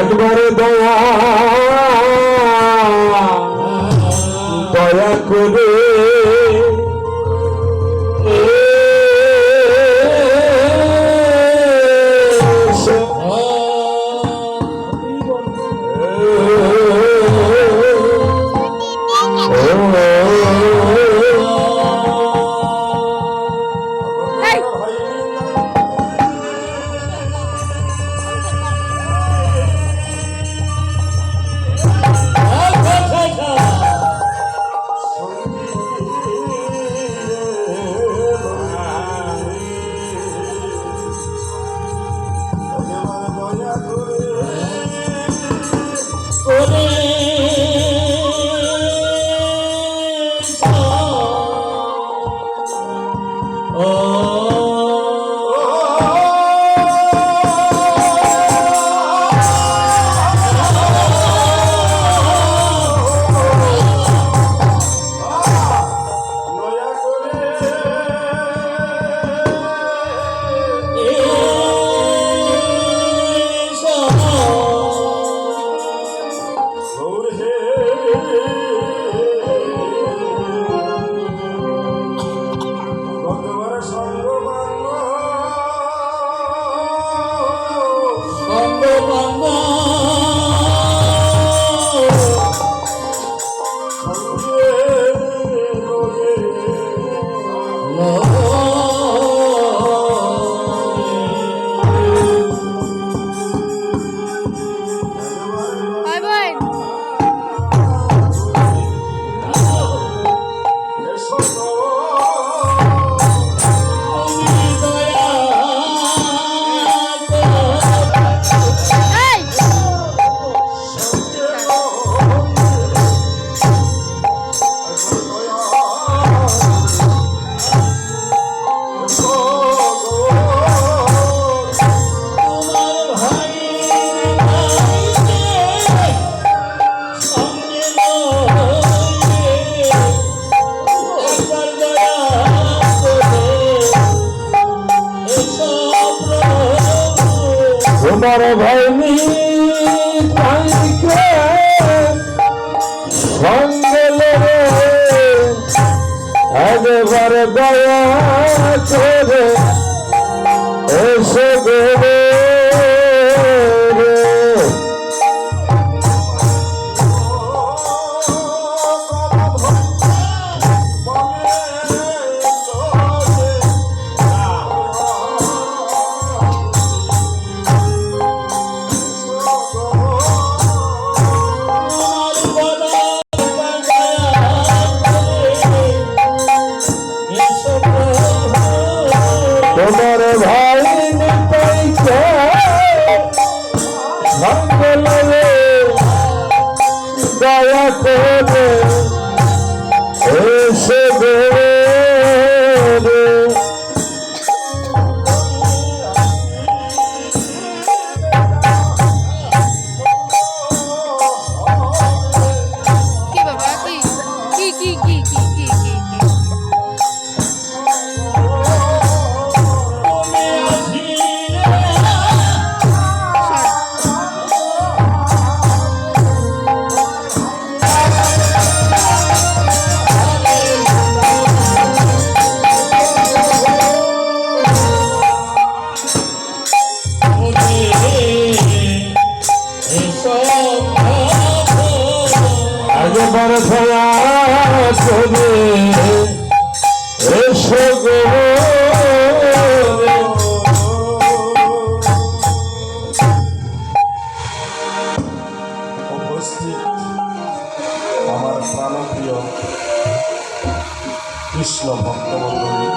একবারে দয়া দয়া করে তোমার ভাইনি তাইকে সঙ্গে রে একবার দয়া করে এসে গেলে তোমার ভাই নিতাইকে সঙ্গে রে দয়া করে এসে গেলে একবার দয়া করে এসো গো উপস্থিত আমার প্রাণপ্রিয় কৃষ্ণ ভক্তমণ্ডলী,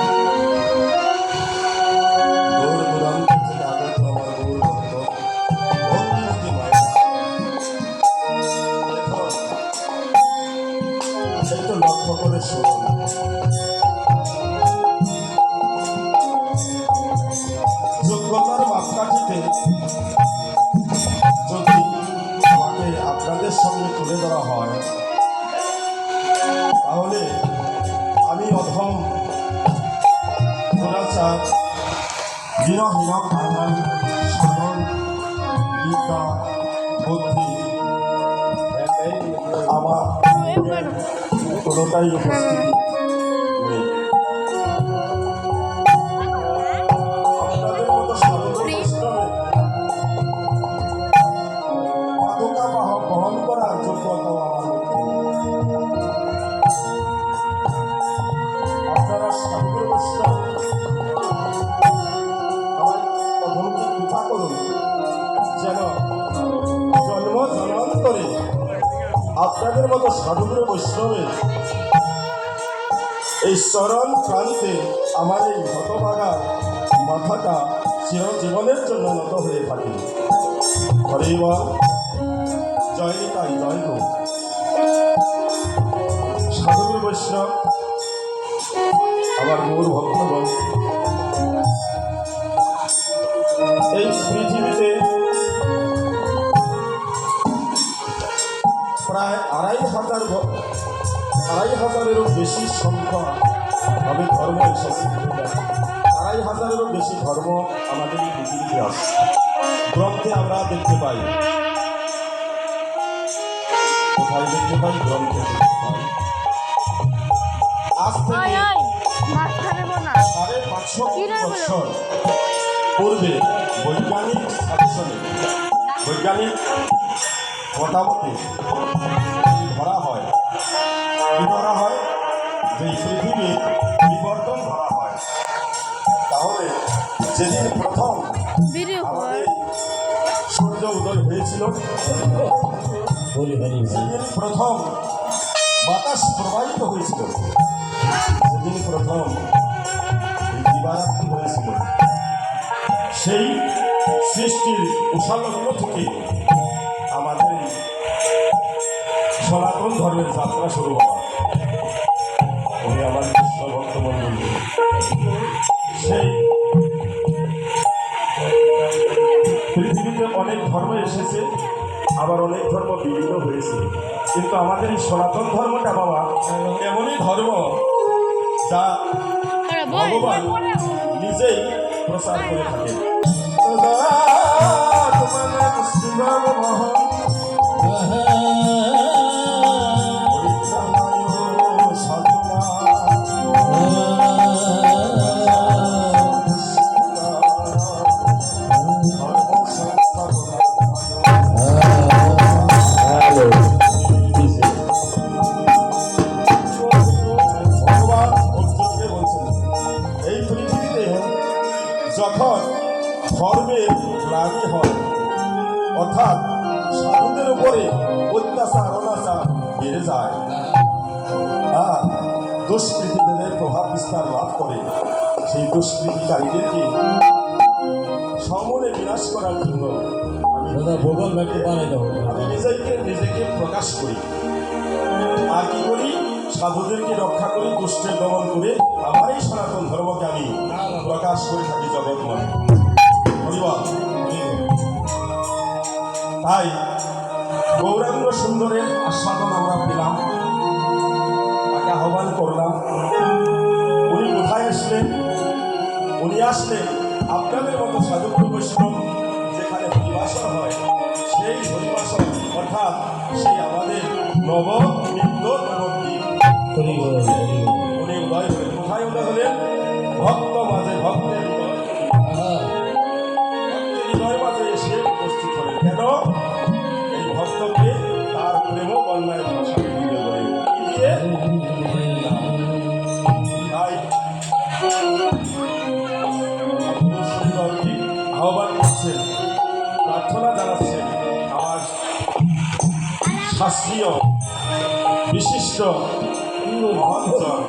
দূর দূরান্ত থেকে আগত আমার গৌর ভক্ত ভক্তিমতী মায়েরা, একটু লক্ষ্য করে শুনুন। যোগ্যতার মাপকাঠিতে যদি আমাকে আপনাদের সামনে তুলে ধরা হয়, তাহলে আমি অধম দুরাচার দীনহীন কাঙ্গাল সাধন বিদ্যা বুদ্ধি আমার কোনোটাই উপস্থিতি নেই। আপনাদের মতো সাধু বৈষ্ণবের পাদুকা বহন করার যোগ্যতাও আমার মধ্যে নেই। আপনারা সাধু বৈষ্ণব আমার অধমকে কৃপা করুন, যেন জন্ম জন্মান্তরে আপনাদের মতো সাধুগুরু বৈষ্ণবের এই চরণ প্রান্তে আমার এই হতভাগা মাথাটা চিরজীবনের জন্য নত হয়ে থাকে। হরে বা জয় তাই জয় গো। সাধুগুরু বৈষ্ণব আমার গৌর ভক্তগণ, এই পৃথিবীতে প্রায় ২৫০০-এরও বেশি সংখ্যা হবে ধর্ম এসেছে। ২৫০০-এরও বেশি ধর্ম আমাদের এই পৃথিবীতে আছে। গ্রন্থে আমরা দেখতে পাই, কোথায় দেখতে পাই? গ্রন্থে দেখতে পাই। আজ থেকে ৫৫০ বছর পূর্বে বৈজ্ঞানিক সাজেশনে, বৈজ্ঞানিক মতামতে ধরা হয়, কি ধরা হয়? যে পৃথিবীর পরিবর্তন ধরা হয়। তাহলে যেদিন প্রথম আমাদের সূর্য উদয় হয়েছিল, যেদিন প্রথম বাতাস প্রবাহিত হয়েছিল, যেদিন প্রথম দিবারাত্রি হয়েছিল, সেই সৃষ্টির উষালগ্ন থেকে আমাদের সনাতন ধর্মের যাত্রা শুরু হওয়া। উনি আমার কৃষ্ণ ভক্ত মন্ডলী, সেই পৃথিবীতে অনেক ধর্ম এসেছে, আবার অনেক ধর্ম বিলীন হয়েছে, কিন্তু আমাদের এই সনাতন ধর্মটা বাবা এমনই ধর্ম যা ভগবান নিজেই প্রচার করে থাকেন। যখন ধর্মের গ্লানি হয়, অর্থাৎ সাধুদের উপরে অত্যাচার অনাচার বেড়ে যায়, দুষ্কৃতীদের প্রভাব বিস্তার লাভ করে, সেই দুষ্কৃতিকারীদেরকে সমূলে বিনাশ করার জন্য আমি নিজেকে প্রকাশ করি। আর কি করি? সাধুদেরকে রক্ষা করি, দুষ্টের দমন করে আমার এই সনাতন ধর্মকে আমি প্রকাশ করে থাকি জগৎময়। তাই গৌরাঙ্গ সুন্দরের আস্বাদন আমরা পেলাম, তাকে আহ্বান করলাম। উনি কোথায় আসলেন? উনি আসলেন আপনাদের মতো সাধুগুরু বৈষ্ণব যেখানে হরিবাসন হয়, সেই হরিবাসন, অর্থাৎ সেই আমাদের নব নিত্য নবদ্বীপ উনি উদয় হলেন। কোথায় উদয় হলেন? ভক্ত মাঝে, ভক্তের হৃদয় মাঝে এসে উপস্থিত হলেন। কেন? এই ভক্তকে তার প্রেম বন্যায় ভাষা দিতে বলে দিয়ে তাই সুন্দরটি আহ্বান করছেন, প্রার্থনা জানাচ্ছেন আমার শাস্ত্রীয় বিশিষ্ট মহাজন